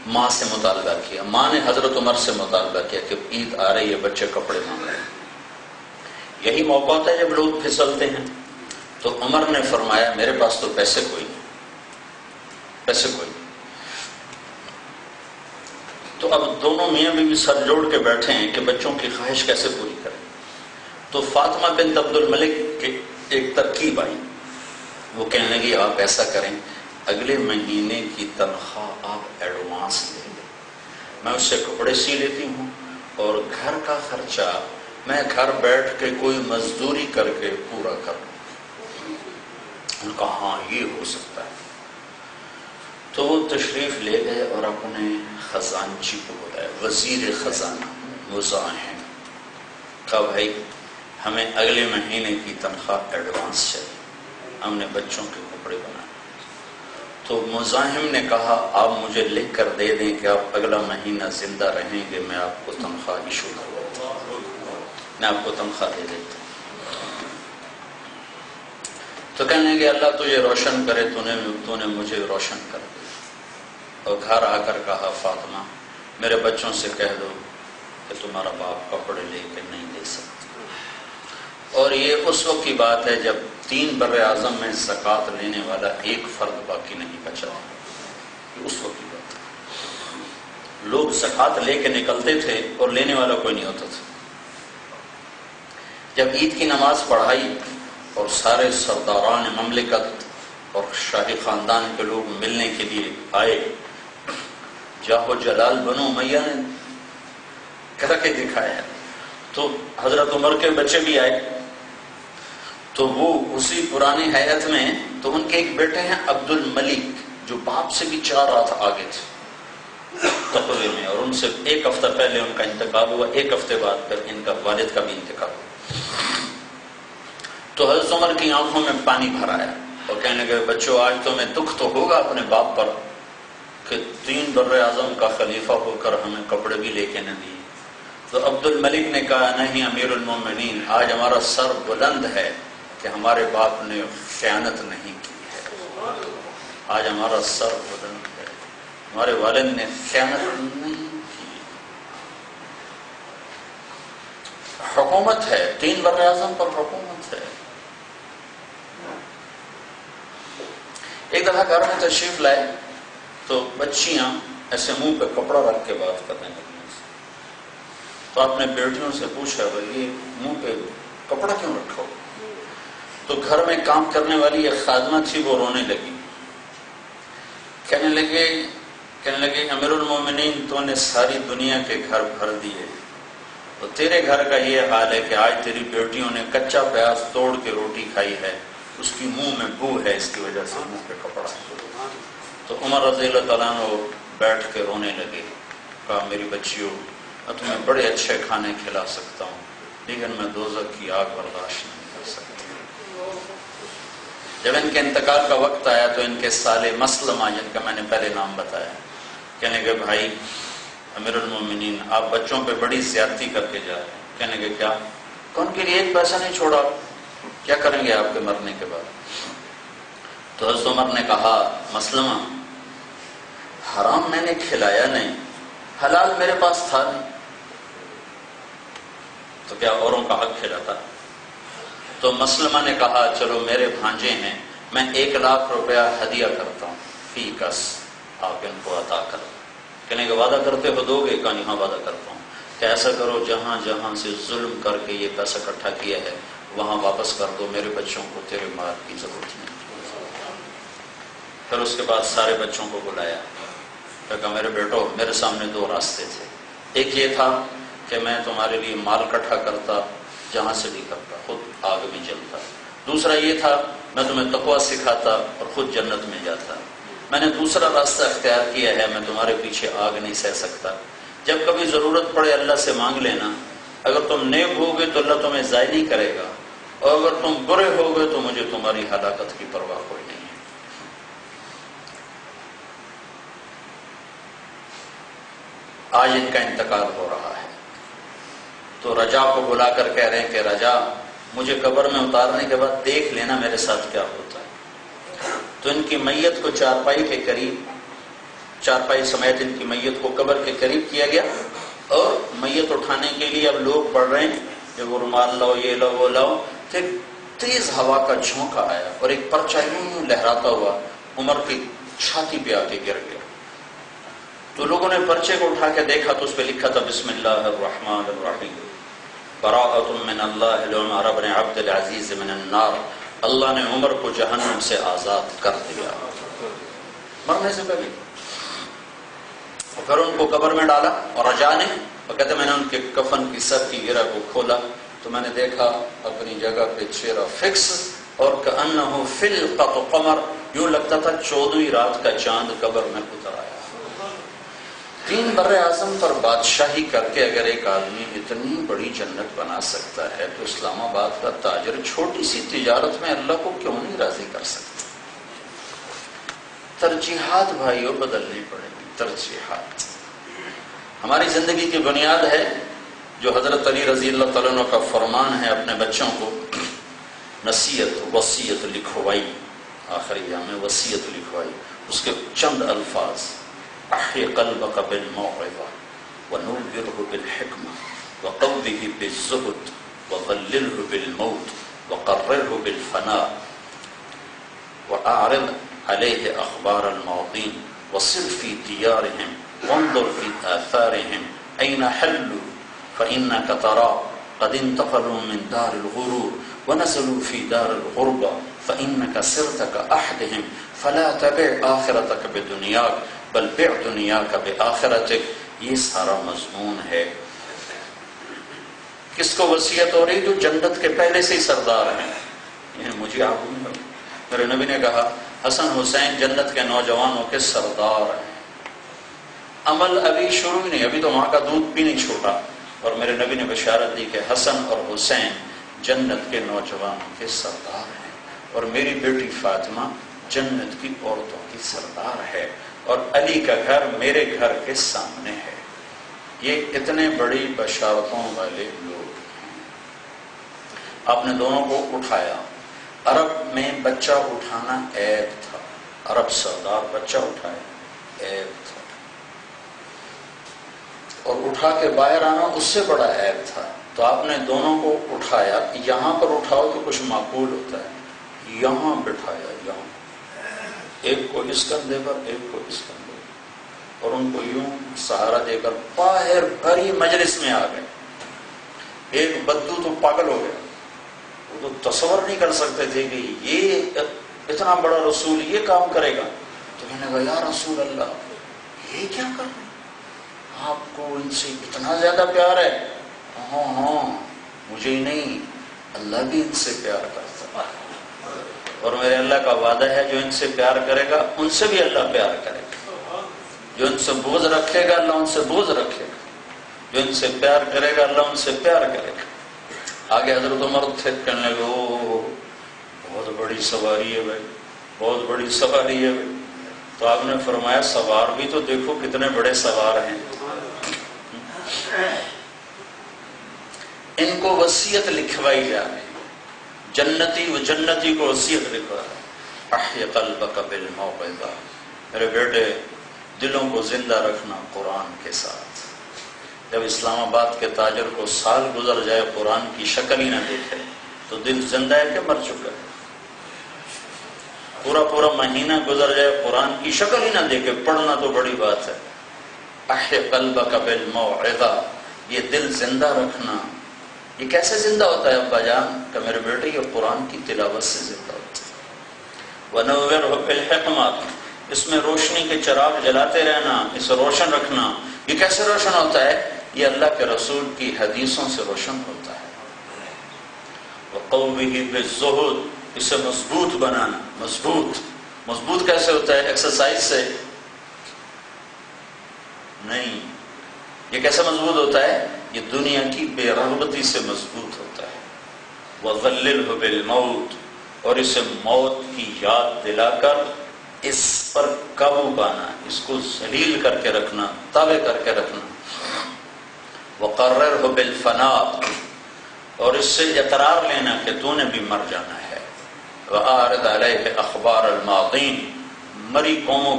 ماں سے مطالبہ کیا، ماں نے حضرت عمر سے مطالبہ کیا کہ عید آ رہی ہے، بچے کپڑے مانگ رہے ہیں۔ یہی موقع ہوتا ہے جب لوگ پھسلتے ہیں۔ تو عمر نے فرمایا میرے پاس تو پیسے کوئی نہیں، پیسے کوئی نہیں۔ تو اب دونوں میاں بیوی سر جوڑ کے بیٹھے ہیں کہ بچوں کی خواہش کیسے پوری کریں۔ تو فاطمہ بنت عبد الملک کی ایک ترکیب آئی، وہ کہنے لگی آپ ایسا کریں، اگلے مہینے کی تنخواہ آپ ایڈوانس لے لیں، میں اس سے کپڑے سی لیتی ہوں اور گھر کا خرچہ میں گھر بیٹھ کے کوئی مزدوری کر کے پورا کر لوں۔ ان کا ہاں یہ ہو سکتا ہے۔ تو وہ تشریف لے گئے اور اپنے خزانچی کو بلایا، وزیر خزانہ مزاحم، کہا بھائی ہمیں اگلے مہینے کی تنخواہ ایڈوانس چاہیے، ہم نے بچوں کے کپڑے بنائے۔ تو مزاحم نے کہا آپ مجھے لکھ کر دے دیں کہ آپ اگلا مہینہ زندہ رہیں گے، میں آپ کو تنخواہ ایشو کر دیتا ہوں، میں آپ کو تنخواہ دے دیتا ہوں۔ تو کہنے لگے اللہ تجھے روشن کرے، تو نے مجھے روشن کر دیا۔ اور گھر آ کر کہا فاطمہ میرے بچوں سے کہہ دو کہ تمہارا باپ کپڑے لے کے نہیں دے سکتا۔ اور یہ اس وقت کی بات ہے جب 3 بر اعظم میں زکوٰۃ لینے والا ایک فرد باقی نہیں بچا، یہ اس وقت کی بات ہے۔ لوگ زکوٰۃ لے کے نکلتے تھے اور لینے والا کوئی نہیں ہوتا تھا۔ جب عید کی نماز پڑھائی اور سارے سرداران مملکت اور شاہی خاندان کے لوگ ملنے کے لیے آئے، جاہو جلال بنو امیہ نے کر کے دکھایا، تو حضرت عمر کے بچے بھی آئے، تو وہ اسی پرانی حیات میں، تو ان کے ایک بیٹے ہیں عبد الملک جو باپ سے بھی 4 رات آگے تھے تقوی میں، اور ان سے 1 ہفتہ پہلے ان کا انتقال ہوا، 1 ہفتے بعد پھر ان کا والد کا بھی انتقال ہوا۔ تو حضرت عمر کی آنکھوں میں پانی بھر آیا اور کہنے لگے بچوں آج تو میں دکھ تو ہوگا اپنے باپ پر کہ 3 بر اعظم کا خلیفہ ہو کر ہمیں کپڑے بھی لے کے نہ دیے۔ تو عبد الملک نے کہا نہیں امیر المومنین، آج ہمارا سر بلند ہے کہ ہمارے باپ نے خیانت نہیں کی ہے، آج ہمارا سر بلند ہے، ہمارے والد نے خیانت نہیں کی۔ حکومت ہے، 3 بر اعظم پر حکومت ہے۔ ایک دفعہ گھر میں تشریف لائے تو بچیاں ایسے منہ پہ کپڑا رکھ کے بات کرنے لگی، تو آپ نے بیٹیوں سے پوچھا بھائی یہ منہ پہ کپڑا کیوں رکھا ہو؟ تو گھر میں کام کرنے والی ایک خادمہ تھی، وہ رونے لگی، کہنے لگے امیر المومنین تو نے ساری دنیا کے گھر بھر دیے، تو تیرے گھر کا یہ حال ہے کہ آج تیری بیٹیوں نے کچا پیاز توڑ کے روٹی کھائی ہے، اس کی منہ میں بو ہے، اس کی وجہ سے منہ پہ کپڑا ہے۔ تو عمر رضی اللہ تعالیٰ عنہ بیٹھ کے رونے لگے، کہا میری بچیوں میں تمہیں بڑے اچھے کھانے کھلا سکتا ہوں لیکن میں دوزخ کی آگ برداشت نہیں کر سکتا۔ جب ان کے انتقال کا وقت آیا تو ان کے سالے مسلمہ جن کا میں نے پہلے نام بتایا، کہنے کہ بھائی امیر المومنین آپ بچوں پہ بڑی زیادتی کر کے جا رہے ہیں۔ کہنے کہ کیا؟ کہ ان کے لیے 1 پیسہ نہیں چھوڑا، کیا کریں گے آپ کے مرنے کے بعد؟ تو حضرت عمر نے کہا مسلمہ حرام میں نے کھلایا نہیں، حلال میرے پاس تھا نہیں، تو کیا اوروں کا حق کھلاتا؟ تو مسلمہ نے کہا چلو میرے بھانجے ہیں، میں 1 لاکھ روپیہ ہدیہ کرتا ہوں، فی کس آپ ان کو عطا کرو۔ کہنے کہ وعدہ کرتے ہو دو گے؟ کہا ہاں وعدہ کرتا ہوں کہ ایسا کرو جہاں جہاں سے ظلم کر کے یہ پیسہ اکٹھا کیا ہے وہاں واپس کر دو، میرے بچوں کو تیرے مال کی ضرورت نہیں۔ پھر اس کے بعد سارے بچوں کو بلایا، کہا میرے بیٹو میرے سامنے 2 راستے تھے، ایک یہ تھا کہ میں تمہارے لیے مال اکٹھا کرتا جہاں سے بھی کرتا، خود آگ میں جلتا، دوسرا یہ تھا میں تمہیں تقویٰ سکھاتا اور خود جنت میں جاتا۔ میں نے دوسرا راستہ اختیار کیا ہے، میں تمہارے پیچھے آگ نہیں سہ سکتا، جب کبھی ضرورت پڑے اللہ سے مانگ لینا، اگر تم نیک ہوگے تو اللہ تمہیں ضائع نہیں کرے گا، اور اگر تم برے ہوگے تو مجھے تمہاری ہلاکت کی پرواہ کوئی نہیں ہے۔ آج ان کا انتقال ہو رہا ہے، تو رجا کو بلا کر کہہ رہے ہیں کہ رجا مجھے قبر میں اتارنے کے بعد دیکھ لینا میرے ساتھ کیا ہوتا ہے۔ تو ان کی میت کو چارپائی کے قریب چارپائی سمیت ان کی میت کو قبر کے قریب کیا گیا، اور میت اٹھانے کے لیے اب لوگ پڑھ رہے ہیں کہ وہ رومال لاؤ، یہ لاؤ، وہ لاؤ، پھر تیز ہوا کا جھونکا آیا اور ایک پرچہ یوں لہراتا ہوا عمر کی چھاتی پہ آ کے گر گیا۔ تو لوگوں نے پرچے کو اٹھا کے دیکھا تو اس پہ لکھا تھا بسم اللہ الرحمن الرحیم، براءۃ من اللہ لعمر بن عبد العزیز من النار، اللہ نے عمر کو جہنم سے آزاد کر دیا مرنے سے پہلے۔ اور پھر ان کو قبر میں ڈالا اور رجانے، اور کہتے میں نے ان کے کفن کی سر کی گرہ کو کھولا تو میں نے دیکھا اپنی جگہ پہ چہرہ فکس، اور کأنہ فلقۃ قمر، یوں لگتا تھا 14ویں رات کا چاند قبر میں اتر آیا۔ 3 بر اعظم پر بادشاہی کر کے اگر ایک آدمی اتنی بڑی جنت بنا سکتا ہے تو اسلام آباد کا تاجر چھوٹی سی تجارت میں اللہ کو کیوں نہیں راضی کر سکتا؟ ترجیحات بھائیوں بدلنی پڑیں گی، ترجیحات ہماری زندگی کی بنیاد ہے، جو حضرت علی رضی اللہ تعالیٰ عنہ کا فرمان ہے اپنے بچوں کو نصیحت وصیت لکھوائی، آخری ایام میں وصیت لکھوائی، اس کے چند الفاظ احی قلبک بالموعظہ ونورہ بالحکمہ وقوہ بالزہد وظللہ بالموت وقررہ بالفناء واعرض علیہ اخبار الماضین وصر فی دیارہم وانظر فی آثارہم این حلوا فإنک ترا قد انتقلوا من دار الغرور ونزلوا في دار الغربة فإنك سرت كأحدهم فلا تبع آخرتك بدنياك بل بع دنیاک بآخرتک۔ یہ سارا مضمون ہے۔ کس کو وصیت ہو رہی؟ جو جنت کے پہلے سے ہی سردار ہیں۔ یہ مجھے آپ میرے نبی نے کہا حسن حسین جنت کے نوجوانوں کے سردار ہیں۔ عمل ابھی شروع ہی نہیں، ابھی تو وہاں کا دودھ بھی نہیں چھوٹا، اور میرے نبی نے بشارت دی کہ حسن اور حسین جنت کے نوجوانوں کے سردار ہیں، اور میری بیٹی فاطمہ جنت کی عورتوں کی سردار ہے، اور علی کا گھر میرے گھر کے سامنے ہے۔ یہ اتنے بڑی بشارتوں والے لوگ ہیں۔ آپ نے دونوں کو اٹھایا۔ عرب میں بچہ اٹھانا عیب تھا، عرب سردار بچہ اٹھائے عیب تھا، اور اٹھا کے باہر آنا اس سے بڑا عیب تھا۔ تو آپ نے دونوں کو اٹھایا، یہاں پر اٹھاؤ تو کچھ معقول ہوتا ہے، یہاں بٹھایا، یہاں ایک کو اس کندھے پر ایک کو اس کندھے پر، اور ان کو یوں سہارا دے کر باہر بھری مجلس میں آ گئے۔ ایک بدو تو پاگل ہو گیا، وہ تو تصور نہیں کر سکتے تھے کہ یہ اتنا بڑا رسول یہ کام کرے گا۔ تو میں نے کہا یا رسول اللہ یہ کیا کر رہے ہیں؟ آپ کو ان سے اتنا زیادہ پیار ہے؟ ہاں ہاں مجھے ہی نہیں، اللہ بھی ان سے پیار کرتا ہے، اور میرے اللہ کا وعدہ ہے جو ان سے پیار کرے گا ان سے بھی اللہ پیار کرے گا، جو ان سے بغض رکھے گا اللہ ان سے بغض رکھے گا، جو ان سے پیار کرے گا اللہ ان سے پیار کرے گا۔ آگے حضرت عمر تھے، کہنے لگے او بہت بڑی سواری ہے بھائی، بہت بڑی سواری ہے بھائی۔ تو آپ نے فرمایا سوار بھی تو دیکھو کتنے بڑے سوار ہیں۔ ان کو وصیت لکھوائی جا رہی، جنتی و جنتی کو وصیت لکھوا ہے، احی قلبک بالموعظہ، میرے بیٹے دلوں کو زندہ رکھنا قرآن کے ساتھ۔ جب اسلام آباد کے تاجر کو سال گزر جائے قرآن کی شکل ہی نہ دیکھے تو دل زندہ ہے کہ مر چکا ہے؟ پورا مہینہ گزر جائے قرآن کی شکل ہی نہ دیکھے، پڑھنا تو بڑی بات ہے۔ احی قلبک بالموعظہ، یہ دل زندہ رکھنا، یہ کیسے زندہ ہوتا ہے ابا جان؟ کہ میرے بیٹے یہ قرآن کی تلاوت سے زندہ ہوتا ہے۔ وَنَوِّرْهُ بِالْحِکْمَةِ، اس میں روشنی کے چراغ جلاتے رہنا، اسے روشن رکھنا۔ یہ کیسے روشن ہوتا ہے؟ یہ اللہ کے رسول کی حدیثوں سے روشن ہوتا ہے۔ وَقَوْمِهِ بِالزُّهُدِ، اسے مضبوط بنانا۔ مضبوط کیسے ہوتا ہے؟ ایکسرسائز سے نہیں۔ یہ کیسے مضبوط ہوتا ہے؟ یہ دنیا کی بے رغبتی سے مضبوط ہوتا ہے۔ وَظَلِّلْهُ بِالْمَوْتِ، اور اسے موت کی یاد دلا کر اس پر قابو پانا، اس کو ذلیل کر کے رکھنا، تابع کر کے رکھنا۔ وَقَرَّرْهُ بِالْفَنَاءِ، اور اس سے اقرار لینا کہ تو نے بھی مر جانا ہے۔ وَأَعْرِضْ عَلَيْهِ أَخْبَارَ الْمَاضِينَ، مری قوموں